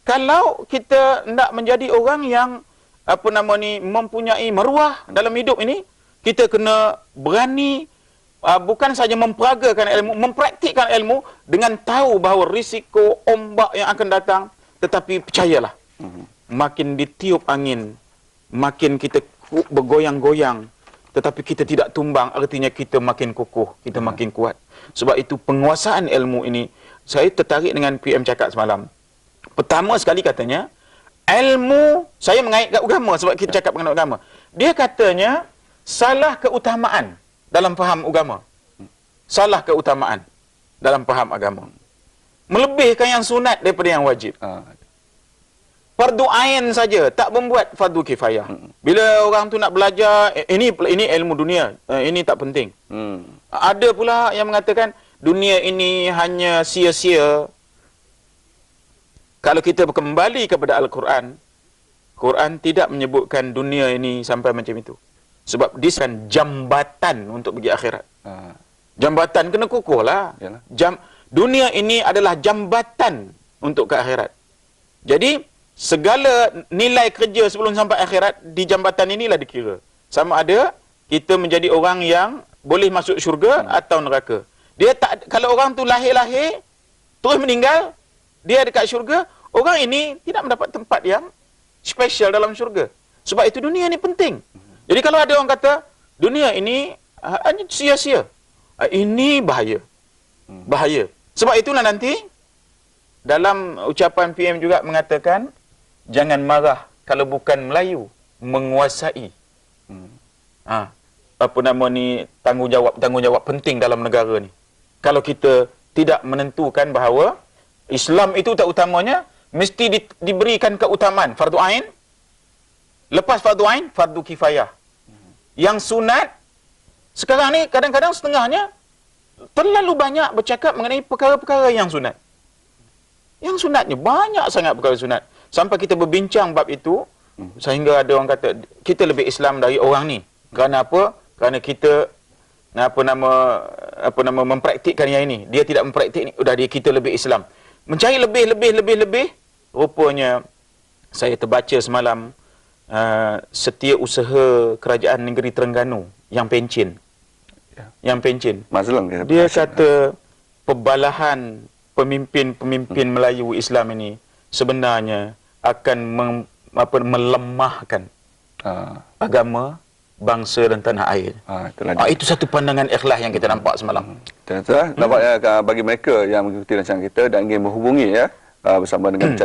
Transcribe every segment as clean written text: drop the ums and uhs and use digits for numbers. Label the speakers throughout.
Speaker 1: kalau kita nak menjadi orang yang mempunyai maruah dalam hidup ini, kita kena berani bukan saja memperagakan ilmu, mempraktikkan ilmu dengan tahu bahawa risiko ombak yang akan datang, tetapi percayalah, makin ditiup angin, makin kita bergoyang-goyang, tetapi kita tidak tumbang, artinya kita makin kukuh, kita makin kuat. Sebab itu penguasaan ilmu ini, saya tertarik dengan PM cakap semalam. Pertama sekali katanya, ilmu, saya mengait kat agama sebab kita cakap mengenai agama. Dia katanya, salah keutamaan dalam faham agama. Salah keutamaan dalam faham agama. Melebihkan yang sunat daripada yang wajib. Fardu ain saja, tak membuat fardu kifayah. Bila orang tu nak belajar, ini ilmu dunia, ini tak penting. Ada pula yang mengatakan, dunia ini hanya sia-sia. Kalau kita kembali kepada Al-Quran, Quran tidak menyebutkan dunia ini sampai macam itu. Sebab dia kan jambatan untuk pergi akhirat. Jambatan kena kukuh lah. Dunia ini adalah jambatan untuk ke akhirat. Jadi, segala nilai kerja sebelum sampai akhirat, di jambatan inilah dikira. Sama ada, kita menjadi orang yang boleh masuk syurga atau neraka. Dia tak, kalau orang tu lahir-lahir, terus meninggal, dia dekat syurga, orang ini tidak mendapat tempat yang special dalam syurga. Sebab itu dunia ini penting. Jadi kalau ada orang kata, dunia ini hanya sia-sia, ini bahaya. Bahaya. Sebab itulah nanti, dalam ucapan PM juga mengatakan, jangan marah kalau bukan Melayu menguasai. Tanggungjawab penting dalam negara ni. Kalau kita tidak menentukan bahawa Islam itu tak utamanya, mesti diberikan keutamaan fardu ain. Lepas fardu ain, fardu kifayah. Yang sunat, sekarang ni kadang-kadang setengahnya terlalu banyak bercakap mengenai perkara-perkara yang sunat. Yang sunatnya banyak sangat perkara sunat. Sampai kita berbincang bab itu, sehingga ada orang kata, kita lebih Islam dari orang ni. Kerana apa? Kerana kita mempraktikkan yang ini. Dia tidak mempraktik ni, sudah dia kita lebih Islam. Mencari lebih. Rupanya, saya terbaca semalam, setiausaha kerajaan negeri Terengganu, yang pencen. Yang pencen. Dia kata, pembalahan pemimpin Melayu Islam ini, sebenarnya akan melemahkan agama, bangsa dan tanah air. Itu satu pandangan ikhlas yang kita nampak semalam.
Speaker 2: Nampaknya bagi mereka yang mengikuti rancangan kita dan ingin menghubungi bersama dengan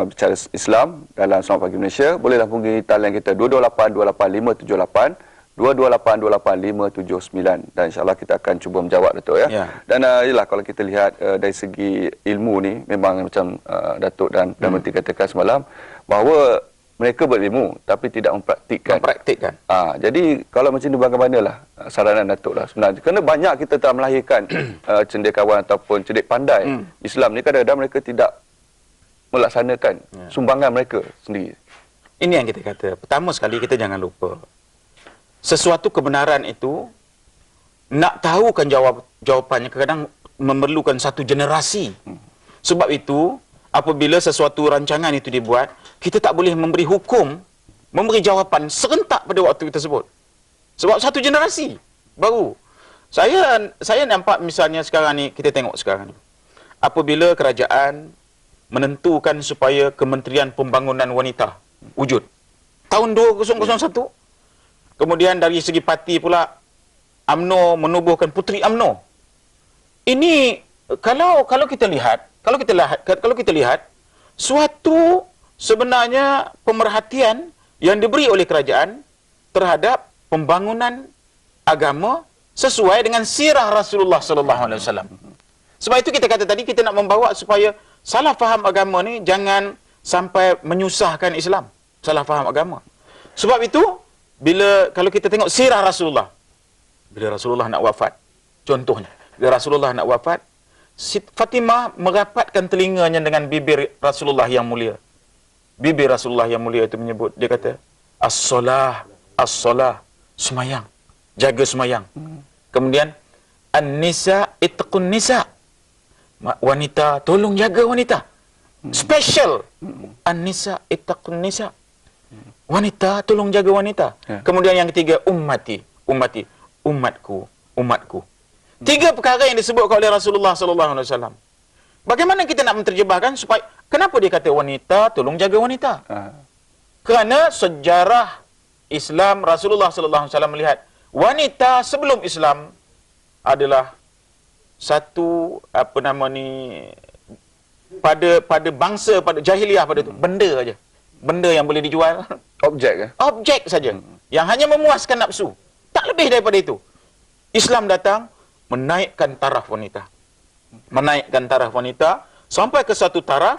Speaker 2: bicara Islam dalam Selamat Pagi Malaysia, bolehlah hubungi talian kita 228-28578, 228-28579, dan insyaAllah kita akan cuba menjawab, Datuk, ya. Dan ialah kalau kita lihat dari segi ilmu ni, memang macam Datuk dan Menteri katakan semalam, bahawa mereka berilmu tapi tidak mempraktikkan. Jadi kalau macam ni, bagaimanalah saranan Datuk lah sebenarnya? Kerana banyak kita telah melahirkan cendekiawan ataupun cendik pandai Islam ni, kadang-kadang mereka tidak melaksanakan sumbangan mereka sendiri.
Speaker 1: Ini yang kita kata. Pertama sekali, kita jangan lupa, sesuatu kebenaran itu, nak tahukan jawapannya kadang memerlukan satu generasi. Sebab itu, apabila sesuatu rancangan itu dibuat, kita tak boleh memberi hukum, memberi jawapan serentak pada waktu tersebut. Sebab satu generasi baru. Saya nampak misalnya sekarang ni, kita tengok sekarang ni, apabila kerajaan menentukan supaya Kementerian Pembangunan Wanita wujud tahun 2001, kemudian dari segi parti pula, UMNO menubuhkan Puteri UMNO. Ini kalau kita lihat suatu sebenarnya pemerhatian yang diberi oleh kerajaan terhadap pembangunan agama sesuai dengan sirah Rasulullah sallallahu alaihi wasallam. Sebab itu kita kata tadi, kita nak membawa supaya salah faham agama ni jangan sampai menyusahkan Islam. Salah faham agama. Sebab itu, kalau kita tengok sirah Rasulullah, bila Rasulullah nak wafat, contohnya, bila Rasulullah nak wafat, Fatimah merapatkan telinganya dengan bibir Rasulullah yang mulia. Bibir Rasulullah yang mulia itu menyebut, dia kata, as-salah, semayang, jaga semayang. Kemudian, an-nisa itqun nisa, wanita, tolong jaga wanita. Special. An-nisa ittaqun nisa. Wanita, tolong jaga wanita. Kemudian yang ketiga, ummati. Umatku. Tiga perkara yang disebutkan oleh Rasulullah sallallahu alaihi wasallam. Bagaimana kita nak menterjemahkan supaya kenapa dia kata wanita, tolong jaga wanita? Kerana sejarah Islam, Rasulullah sallallahu alaihi wasallam melihat wanita sebelum Islam adalah satu pada bangsa, pada jahiliah pada itu benda aja. Benda yang boleh dijual, objek saja yang hanya memuaskan nafsu, tak lebih daripada itu. Islam datang menaikkan taraf wanita. Sampai ke satu taraf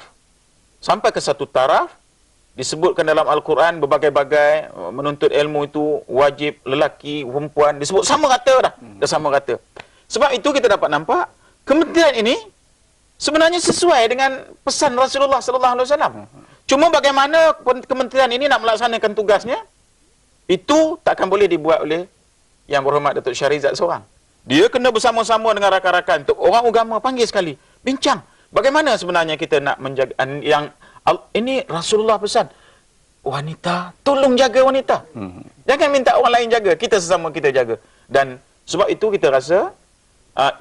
Speaker 1: disebutkan dalam Al-Quran berbagai-bagai menuntut ilmu itu wajib lelaki, perempuan disebut sama rata dah. Sama rata. Sebab itu kita dapat nampak kementerian ini sebenarnya sesuai dengan pesan Rasulullah sallallahu alaihi wasallam. Cuma bagaimana kementerian ini nak melaksanakan tugasnya itu takkan boleh dibuat oleh Yang Berhormat Datuk Syahrizat seorang. Dia kena bersama-sama dengan rakan-rakan. Untuk orang agama panggil sekali. Bincang. Bagaimana sebenarnya kita nak menjaga yang ini Rasulullah pesan. Wanita, tolong jaga wanita. Jangan minta orang lain jaga. Kita sesama kita jaga. Dan sebab itu kita rasa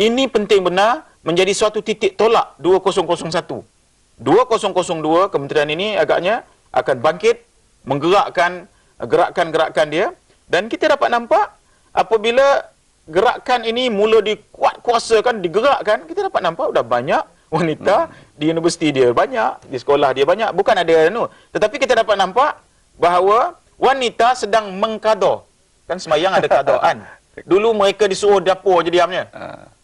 Speaker 1: ini penting benar menjadi suatu titik tolak 2001. 2002 kementerian ini agaknya akan bangkit menggerakkan gerakan-gerakan dia. Dan kita dapat nampak apabila gerakan ini mula dikuat-kuasakan, digerakkan, kita dapat nampak sudah banyak wanita di universiti dia banyak, di sekolah dia banyak. Bukan ada tetapi kita dapat nampak bahawa wanita sedang mengqada. Kan semayang ada qadaan. Dulu mereka disuruh dapur je diamnya.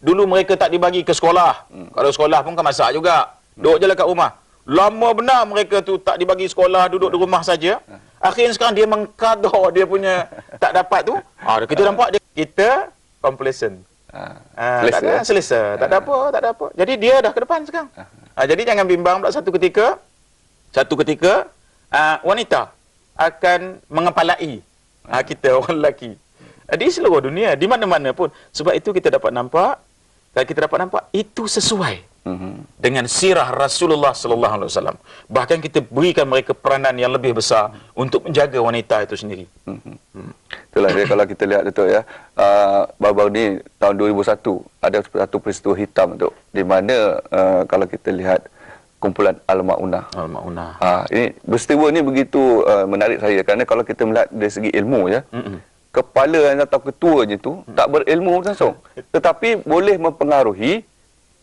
Speaker 1: Dulu mereka tak dibagi ke sekolah. Kalau sekolah pun kan masak juga. Duduk je lah kat rumah. Lama benar mereka tu tak dibagi sekolah, duduk di rumah saja. Akhirnya sekarang dia mengqada dia punya tak dapat tu. Kita nampak kita complacent. Tak ada selesa, tak ada apa. Jadi dia dah ke depan sekarang. Jadi jangan bimbang pula satu ketika wanita akan mengepalai kita orang lelaki. Di seluruh dunia, di mana-mana pun. Sebab itu kita dapat nampak itu sesuai dengan sirah Rasulullah sallallahu alaihi wasallam. Bahkan kita berikan mereka peranan yang lebih besar untuk menjaga wanita itu sendiri.
Speaker 2: Itulah dia kalau kita lihat Datuk ya. Baru-baru ni tahun 2001 ada satu peristiwa hitam Datuk di mana kalau kita lihat kumpulan Al-Maunah. Ini peristiwa ni begitu menarik saya kerana kalau kita melihat dari segi ilmu ya. Kepala atau ketuanya tu tak berilmu langsung, tetapi boleh mempengaruhi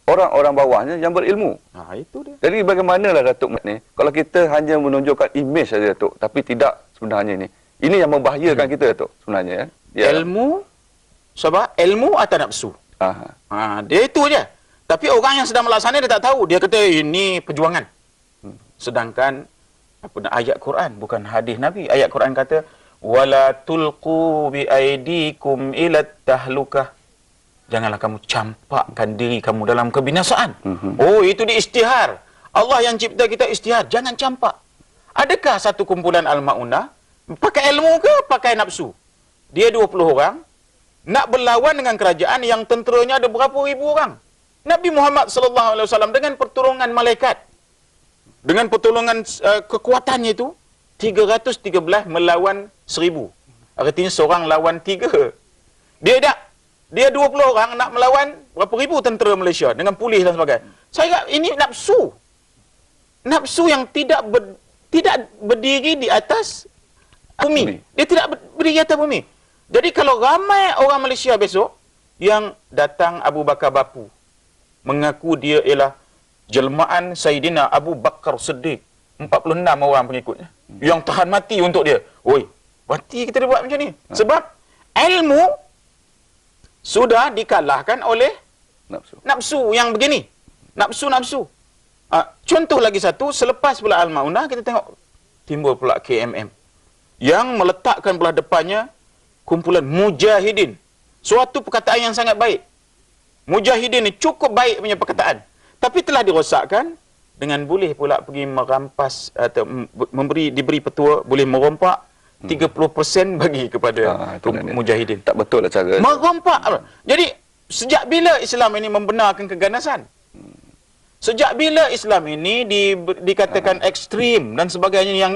Speaker 2: orang-orang bawahnya yang berilmu.
Speaker 1: Itu dia.
Speaker 2: Jadi bagaimanalah Datuk ni kalau kita hanya menunjukkan imej saja Datuk, tapi tidak sebenarnya ni. Ini yang membahayakan kita Datuk sebenarnya ya. Ilmu atau nafsu.
Speaker 1: Dia itu je. Tapi orang yang sedang melaksanakan dia tak tahu. Dia kata ini perjuangan. Sedangkan ayat Quran bukan hadis Nabi. Ayat Quran kata wala tulqu bi aidikum ila tahlukah. Janganlah kamu campakkan diri kamu dalam kebinasaan. Itu di istihar. Allah yang cipta kita istihar, jangan campak. Adakah satu kumpulan Al-Maunah pakai ilmu ke pakai nafsu? Dia 20 orang nak berlawan dengan kerajaan yang tenteranya ada berapa ribu orang. Nabi Muhammad sallallahu alaihi wasallam dengan pertolongan malaikat, dengan pertolongan kekuatannya itu 313 melawan 1000. Artinya seorang lawan 3. Dia 20 orang nak melawan berapa ribu tentera Malaysia dengan polis dan sebagainya. Saya kata ini nafsu. Nafsu yang tidak berdiri di atas bumi. Dia tidak berdiri di atas bumi. Jadi kalau ramai orang Malaysia besok yang datang Abu Bakar Bapu mengaku dia ialah jelmaan Sayyidina Abu Bakar Siddiq, 46 orang pengikutnya yang tahan mati untuk dia. Mati kita buat macam ni. Sebab ilmu sudah dikalahkan oleh nafsu yang begini. Nafsu. Contoh lagi satu, selepas pula Al-Maunah kita tengok timbul pula KMM yang meletakkan belah depannya kumpulan mujahidin. Suatu perkataan yang sangat baik. Mujahidin ni cukup baik punya perkataan. Tapi telah dirosakkan dengan boleh pula pergi merampas atau diberi petua boleh merompak 30% bagi kepada mujahidin.
Speaker 2: Tak betul lah cara.
Speaker 1: Merompak. Jadi sejak bila Islam ini membenarkan keganasan? Sejak bila Islam ini dikatakan ekstrim dan sebagainya yang